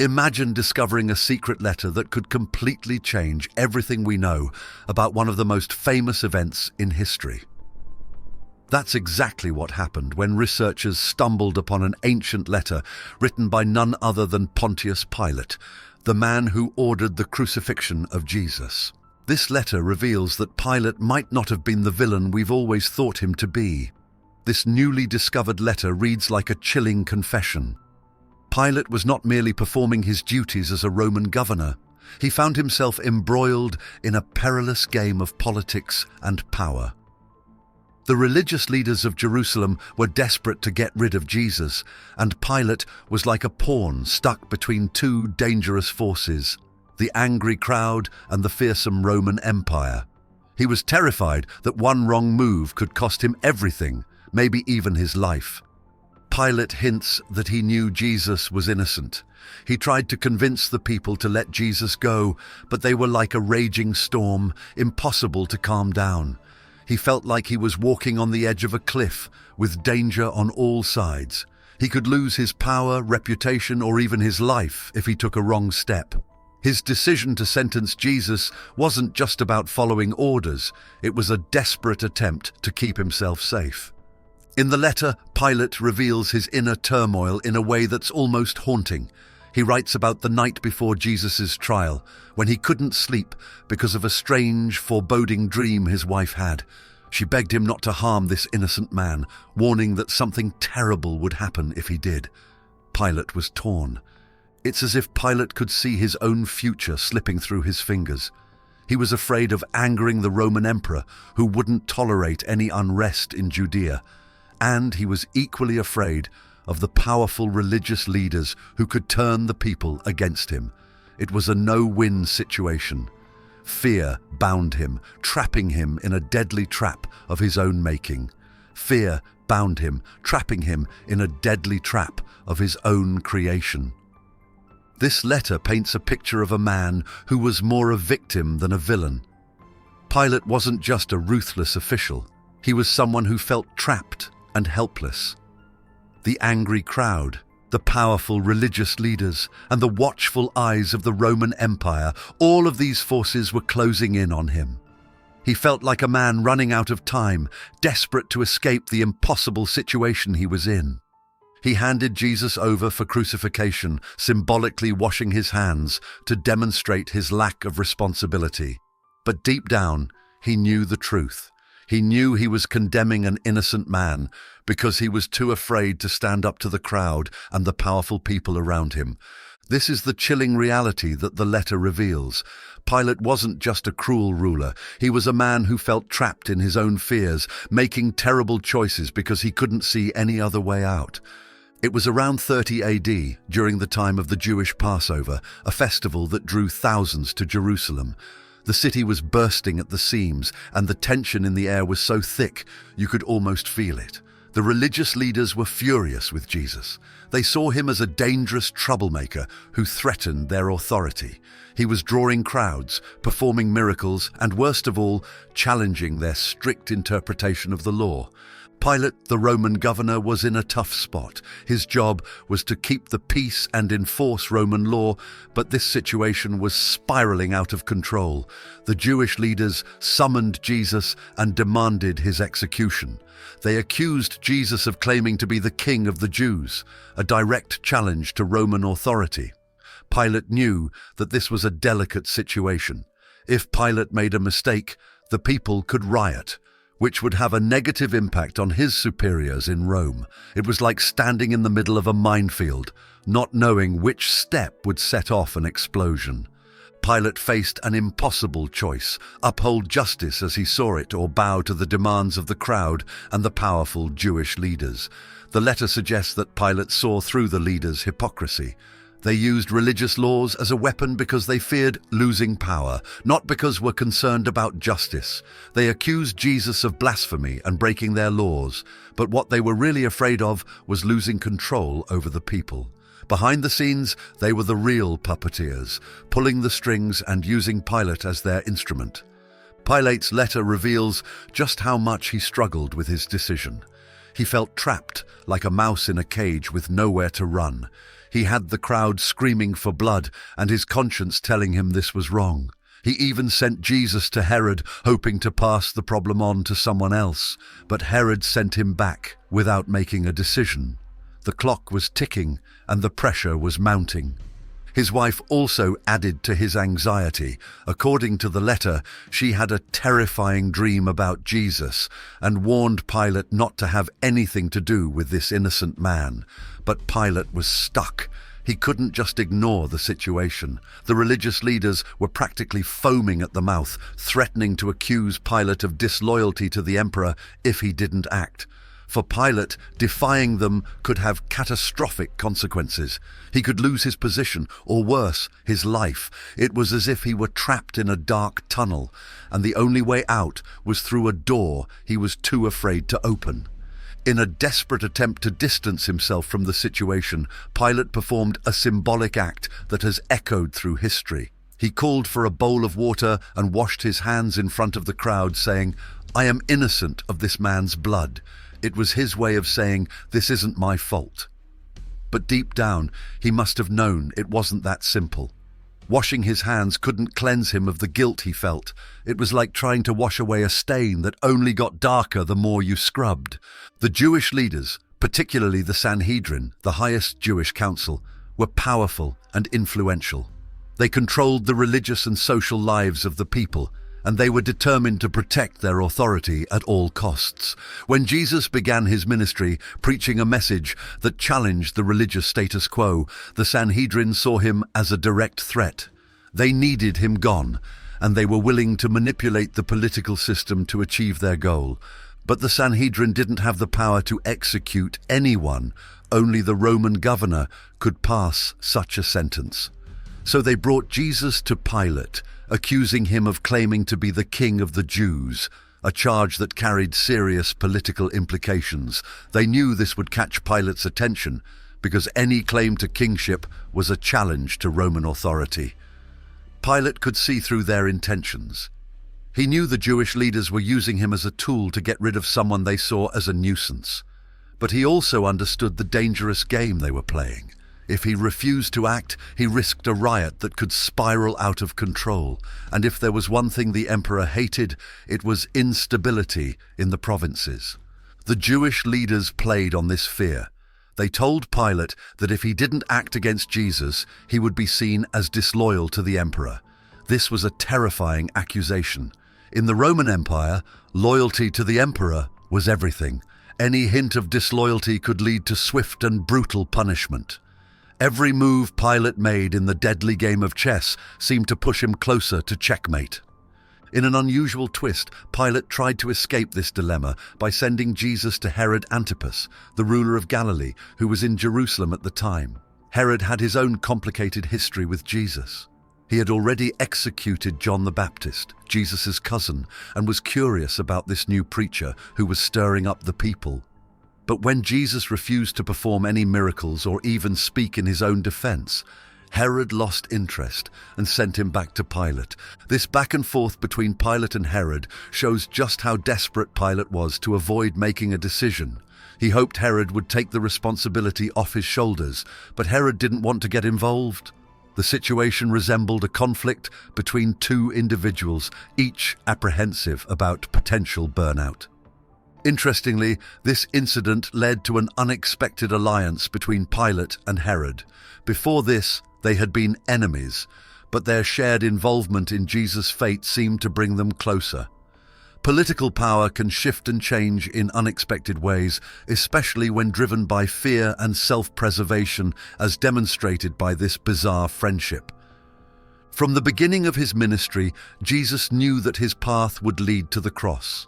Imagine discovering a secret letter that could completely change everything we know about one of the most famous events in history. That's exactly what happened when researchers stumbled upon an ancient letter written by none other than Pontius Pilate, the man who ordered the crucifixion of Jesus. This letter reveals that Pilate might not have been the villain we've always thought him to be. This newly discovered letter reads like a chilling confession. Pilate was not merely performing his duties as a Roman governor. He found himself embroiled in a perilous game of politics and power. The religious leaders of Jerusalem were desperate to get rid of Jesus, and Pilate was like a pawn stuck between two dangerous forces, the angry crowd and the fearsome Roman Empire. He was terrified that one wrong move could cost him everything, maybe even his life. Pilate hints that he knew Jesus was innocent. He tried to convince the people to let Jesus go, but they were like a raging storm, impossible to calm down. He felt like he was walking on the edge of a cliff, with danger on all sides. He could lose his power, reputation, or even his life if he took a wrong step. His decision to sentence Jesus wasn't just about following orders, it was a desperate attempt to keep himself safe. In the letter, Pilate reveals his inner turmoil in a way that's almost haunting. He writes about the night before Jesus' trial, when he couldn't sleep because of a strange, foreboding dream his wife had. She begged him not to harm this innocent man, warning that something terrible would happen if he did. Pilate was torn. It's as if Pilate could see his own future slipping through his fingers. He was afraid of angering the Roman emperor, who wouldn't tolerate any unrest in Judea. And he was equally afraid of the powerful religious leaders who could turn the people against him. It was a no-win situation. Fear bound him, trapping him in a deadly trap of his own making. Fear bound him, trapping him in a deadly trap of his own creation. This letter paints a picture of a man who was more a victim than a villain. Pilate wasn't just a ruthless official. He was someone who felt trapped and helpless. The angry crowd, the powerful religious leaders, and the watchful eyes of the Roman Empire, all of these forces were closing in on him. He felt like a man running out of time, desperate to escape the impossible situation he was in. He handed Jesus over for crucifixion, symbolically washing his hands to demonstrate his lack of responsibility. But deep down, he knew the truth. He knew he was condemning an innocent man because he was too afraid to stand up to the crowd and the powerful people around him. This is the chilling reality that the letter reveals. Pilate wasn't just a cruel ruler. He was a man who felt trapped in his own fears, making terrible choices because he couldn't see any other way out. It was around 30 AD, during the time of the Jewish Passover, a festival that drew thousands to Jerusalem. The city was bursting at the seams, and the tension in the air was so thick you could almost feel it. The religious leaders were furious with Jesus. They saw him as a dangerous troublemaker who threatened their authority. He was drawing crowds, performing miracles, and worst of all, challenging their strict interpretation of the law. Pilate, the Roman governor, was in a tough spot. His job was to keep the peace and enforce Roman law, but this situation was spiraling out of control. The Jewish leaders summoned Jesus and demanded his execution. They accused Jesus of claiming to be the king of the Jews, a direct challenge to Roman authority. Pilate knew that this was a delicate situation. If Pilate made a mistake, the people could riot, which would have a negative impact on his superiors in Rome. It was like standing in the middle of a minefield, not knowing which step would set off an explosion. Pilate faced an impossible choice: uphold justice as he saw it, or bow to the demands of the crowd and the powerful Jewish leaders. The letter suggests that Pilate saw through the leaders' hypocrisy. They used religious laws as a weapon because they feared losing power, not because were concerned about justice. They accused Jesus of blasphemy and breaking their laws, but what they were really afraid of was losing control over the people. Behind the scenes, they were the real puppeteers, pulling the strings and using Pilate as their instrument. Pilate's letter reveals just how much he struggled with his decision. He felt trapped, like a mouse in a cage with nowhere to run. He had the crowd screaming for blood and his conscience telling him this was wrong. He even sent Jesus to Herod, hoping to pass the problem on to someone else, but Herod sent him back without making a decision. The clock was ticking and the pressure was mounting. His wife also added to his anxiety. According to the letter, she had a terrifying dream about Jesus and warned Pilate not to have anything to do with this innocent man. But Pilate was stuck. He couldn't just ignore the situation. The religious leaders were practically foaming at the mouth, threatening to accuse Pilate of disloyalty to the emperor if he didn't act. For Pilate, defying them could have catastrophic consequences. He could lose his position, or worse, his life. It was as if he were trapped in a dark tunnel, and the only way out was through a door he was too afraid to open. In a desperate attempt to distance himself from the situation, Pilate performed a symbolic act that has echoed through history. He called for a bowl of water and washed his hands in front of the crowd, saying, "I am innocent of this man's blood." It was his way of saying, "This isn't my fault." But deep down, he must have known it wasn't that simple. Washing his hands couldn't cleanse him of the guilt he felt. It was like trying to wash away a stain that only got darker the more you scrubbed. The Jewish leaders, particularly the Sanhedrin, the highest Jewish council, were powerful and influential. They controlled the religious and social lives of the people, and they were determined to protect their authority at all costs. When Jesus began his ministry, preaching a message that challenged the religious status quo, the Sanhedrin saw him as a direct threat. They needed him gone, and they were willing to manipulate the political system to achieve their goal. But the Sanhedrin didn't have the power to execute anyone. Only the Roman governor could pass such a sentence. So they brought Jesus to Pilate, accusing him of claiming to be the king of the Jews, a charge that carried serious political implications. They knew this would catch Pilate's attention, because any claim to kingship was a challenge to Roman authority. Pilate could see through their intentions. He knew the Jewish leaders were using him as a tool to get rid of someone they saw as a nuisance. But he also understood the dangerous game they were playing. If he refused to act, he risked a riot that could spiral out of control. And if there was one thing the emperor hated, it was instability in the provinces. The Jewish leaders played on this fear. They told Pilate that if he didn't act against Jesus, he would be seen as disloyal to the emperor. This was a terrifying accusation. In the Roman Empire, loyalty to the emperor was everything. Any hint of disloyalty could lead to swift and brutal punishment. Every move Pilate made in the deadly game of chess seemed to push him closer to checkmate. In an unusual twist, Pilate tried to escape this dilemma by sending Jesus to Herod Antipas, the ruler of Galilee, who was in Jerusalem at the time. Herod had his own complicated history with Jesus. He had already executed John the Baptist, Jesus' cousin, and was curious about this new preacher who was stirring up the people. But when Jesus refused to perform any miracles or even speak in his own defense, Herod lost interest and sent him back to Pilate. This back and forth between Pilate and Herod shows just how desperate Pilate was to avoid making a decision. He hoped Herod would take the responsibility off his shoulders, but Herod didn't want to get involved. The situation resembled a conflict between two individuals, each apprehensive about potential burnout. Interestingly, this incident led to an unexpected alliance between Pilate and Herod. Before this, they had been enemies, but their shared involvement in Jesus' fate seemed to bring them closer. Political power can shift and change in unexpected ways, especially when driven by fear and self-preservation, as demonstrated by this bizarre friendship. From the beginning of his ministry, Jesus knew that his path would lead to the cross.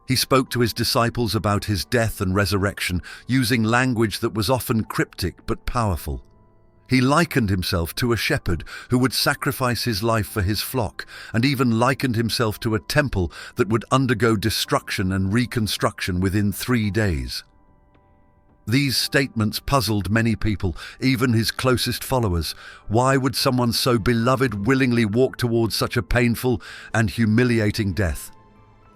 He spoke to his disciples about his death and resurrection, using language that was often cryptic but powerful. He likened himself to a shepherd who would sacrifice his life for his flock, and even likened himself to a temple that would undergo destruction and reconstruction within 3 days. These statements puzzled many people, even his closest followers. Why would someone so beloved willingly walk towards such a painful and humiliating death?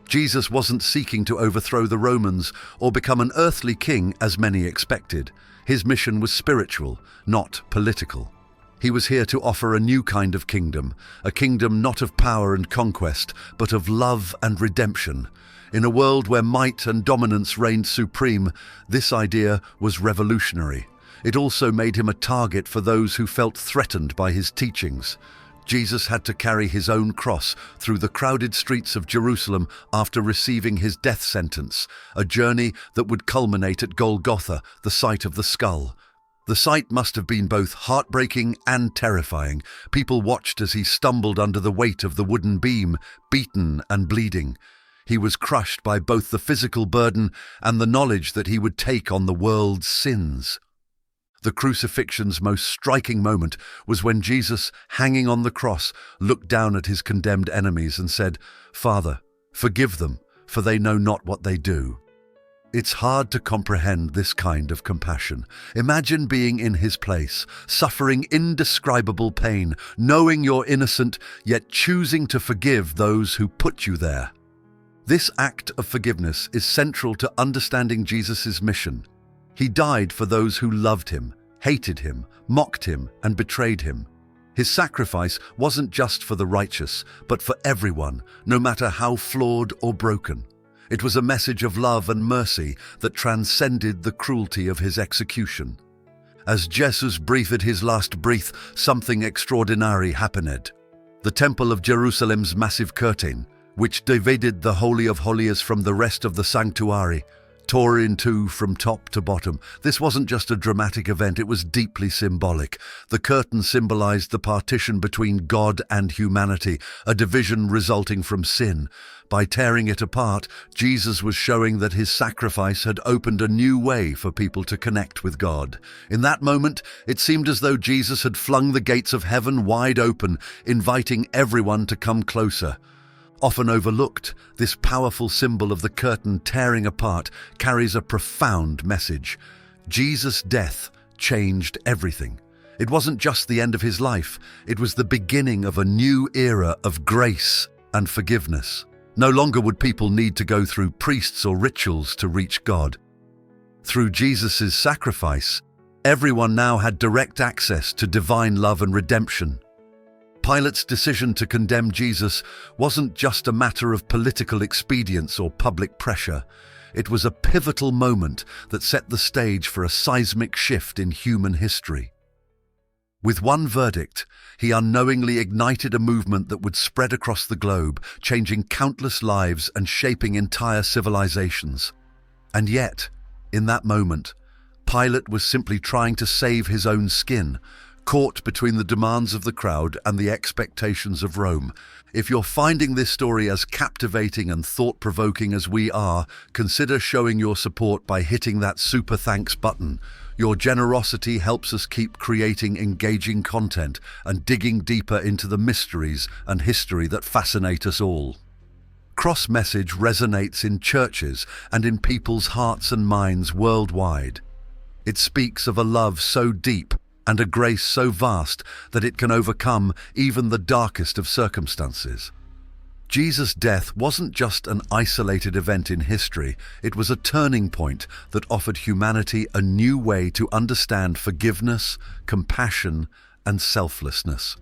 Jesus wasn't seeking to overthrow the Romans or become an earthly king as many expected. His mission was spiritual, not political. He was here to offer a new kind of kingdom, a kingdom not of power and conquest, but of love and redemption. In a world where might and dominance reigned supreme, this idea was revolutionary. It also made him a target for those who felt threatened by his teachings. Jesus had to carry his own cross through the crowded streets of Jerusalem after receiving his death sentence, a journey that would culminate at Golgotha, the site of the skull. The sight must have been both heartbreaking and terrifying. People watched as he stumbled under the weight of the wooden beam, beaten and bleeding. He was crushed by both the physical burden and the knowledge that he would take on the world's sins. The crucifixion's most striking moment was when Jesus, hanging on the cross, looked down at his condemned enemies and said, "Father, forgive them, for they know not what they do." It's hard to comprehend this kind of compassion. Imagine being in his place, suffering indescribable pain, knowing you're innocent, yet choosing to forgive those who put you there. This act of forgiveness is central to understanding Jesus' mission. He died for those who loved him, hated him, mocked him, and betrayed him. His sacrifice wasn't just for the righteous, but for everyone, no matter how flawed or broken. It was a message of love and mercy that transcended the cruelty of his execution. As Jesus breathed his last breath, something extraordinary happened. The Temple of Jerusalem's massive curtain, which divided the Holy of Holies from the rest of the sanctuary, tore in two from top to bottom. This wasn't just a dramatic event, it was deeply symbolic. The curtain symbolized the partition between God and humanity, a division resulting from sin. By tearing it apart, Jesus was showing that his sacrifice had opened a new way for people to connect with God. In that moment, it seemed as though Jesus had flung the gates of heaven wide open, inviting everyone to come closer. Often overlooked, this powerful symbol of the curtain tearing apart carries a profound message. Jesus' death changed everything. It wasn't just the end of his life, it was the beginning of a new era of grace and forgiveness. No longer would people need to go through priests or rituals to reach God. Through Jesus' sacrifice, everyone now had direct access to divine love and redemption. Pilate's decision to condemn Jesus wasn't just a matter of political expedience or public pressure. It was a pivotal moment that set the stage for a seismic shift in human history. With one verdict, he unknowingly ignited a movement that would spread across the globe, changing countless lives and shaping entire civilizations. And yet, in that moment, Pilate was simply trying to save his own skin, caught between the demands of the crowd and the expectations of Rome. If you're finding this story as captivating and thought-provoking as we are, consider showing your support by hitting that super thanks button. Your generosity helps us keep creating engaging content and digging deeper into the mysteries and history that fascinate us all. Cross message resonates in churches and in people's hearts and minds worldwide. It speaks of a love so deep and a grace so vast that it can overcome even the darkest of circumstances. Jesus' death wasn't just an isolated event in history, it was a turning point that offered humanity a new way to understand forgiveness, compassion, and selflessness.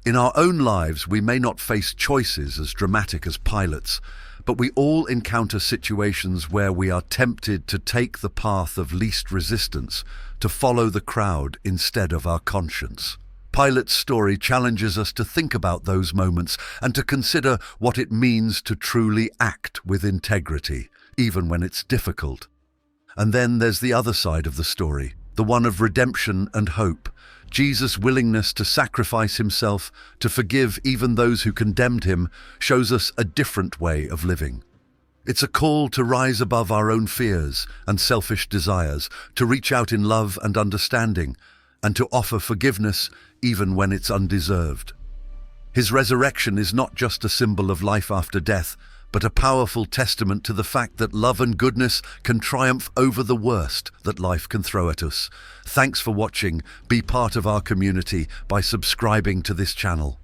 In our own lives, we may not face choices as dramatic as Pilate's, but we all encounter situations where we are tempted to take the path of least resistance, to follow the crowd instead of our conscience. Pilate's story challenges us to think about those moments and to consider what it means to truly act with integrity, even when it's difficult. And then there's the other side of the story, the one of redemption and hope. Jesus' willingness to sacrifice himself, to forgive even those who condemned him, shows us a different way of living. It's a call to rise above our own fears and selfish desires, to reach out in love and understanding, and to offer forgiveness even when it's undeserved. His resurrection is not just a symbol of life after death, but a powerful testament to the fact that love and goodness can triumph over the worst that life can throw at us. Thanks for watching. Be part of our community by subscribing to this channel.